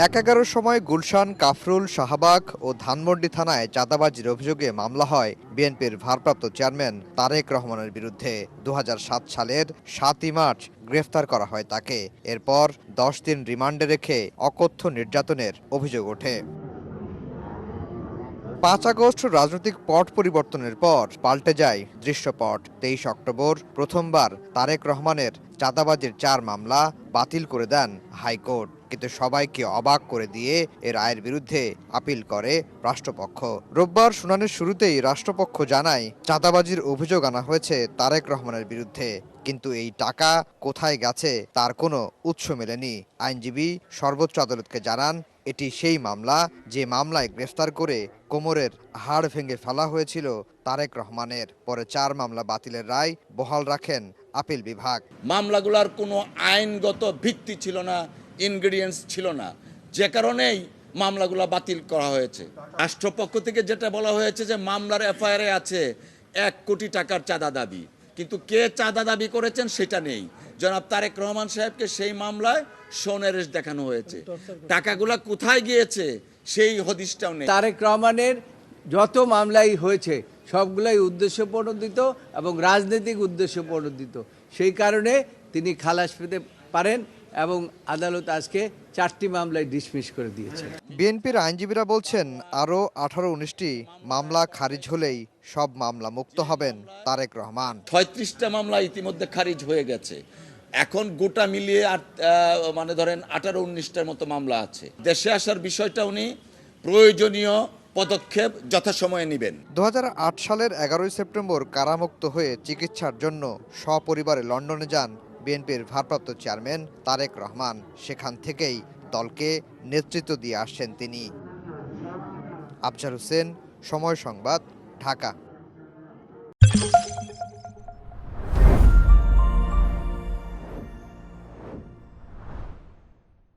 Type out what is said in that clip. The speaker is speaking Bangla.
১/১১ সময় গুলশান, কাফরুল, শাহবাগ ও ধানমন্ডি থানায় চাঁদাবাজির অভিযোগে মামলা হয় বিএনপির ভারপ্রাপ্ত চেয়ারম্যান তারেক রহমানের বিরুদ্ধে। ২০০৭ সালের ৭ই মার্চ গ্রেফতার করা হয় তাকে। এরপর ১০ দিন রিমান্ডে রেখে অকথ্য নির্যাতনের অভিযোগ ওঠে। ৫ আগস্ট রাজনৈতিক পট পরিবর্তনের পর পাল্টে যায় দৃশ্যপট। ২৩ অক্টোবর প্রথমবার তারেক রহমানের চাঁদাবাজির ৪ মামলা বাতিল করে দেন হাইকোর্ট। কিন্তু সবাইকে অবাক করে দিয়ে এ রায়ের বিরুদ্ধে আপিল করে রাষ্ট্রপক্ষ। রোববার শুনানির শুরুতেই রাষ্ট্রপক্ষ জানায়, চাঁদাবাজির অভিযোগ আনা হয়েছে তারেক রহমানের বিরুদ্ধে, কিন্তু এই টাকা কোথায় গেছে তার কোনো উৎস মেলেনি। আইনজীবী সর্বোচ্চ আদালতকে জানান, এটি সেই মামলা যে মামলায় গ্রেফতার করে কোমরের হাড় ভেঙে ফেলা হয়েছিল তারেক রহমানের। পরে ৪ মামলা বাতিলের রায় বহাল রাখেন আপিল বিভাগ। মামলাগুলোর কোনো আইনগত ভিত্তি ছিল না, ইনগ্রেডিয়েন্টস ছিল না, যে কারণেই মামলাগুলো বাতিল করা হয়েছে। রাষ্ট্রপক্ষ থেকে যেটা বলা হয়েছে যে মামলার এফআইআরে আছে ১ কোটি টাকার চাঁদা দাবি, কিন্তু কে চাঁদা দাবি করেছেন সেটা নেই। জনাব তারেক রহমান সাহেবকে সেই মামলায় সোনেরেশ দেখানো হয়েছে, টাকাগুলা কোথায় গিয়েছে সেই হদিশটাও নেই। তারেক রহমানের যত মামলাই হয়েছে সবগুলাই উদ্দেশ্য প্রণোদিত এবং রাজনৈতিক উদ্দেশ্য প্রণোদিত। সেই কারণে তিনি খালাস পেতে পারেন এবং আদালত আজকে ৪টি মামলায় ডিসমিস করে দিয়েছে। বিএনপির আইনজীবীরা বলছেন, আরও ১৮-১৯টি মামলা খারিজ হলেই সব মামলা মুক্ত হবেন তারেক রহমান। ৩৬টা মামলা ইতিমধ্যে খারিজ হয়ে গেছে, এখন গোটা মিলিয়ে মানে ধরেন ১৮-১৯টার মতো মামলা আছে। দেশে আসার বিষয়টা উনি প্রয়োজনীয় পদক্ষেপ যথাসময়ে নেবেন। ২০০৮ সালের ১১ই সেপ্টেম্বর কারামুক্ত হয়ে চিকিৎসার জন্য সপরিবারে লন্ডনে যান বিএনপির ভারপ্রাপ্ত চেয়ারম্যান তারেক রহমান। সেখান থেকেই দলকে নেতৃত্ব দিয়ে আসছেন তিনি। আফজার হোসেন, সময় সংবাদ, ঢাকা।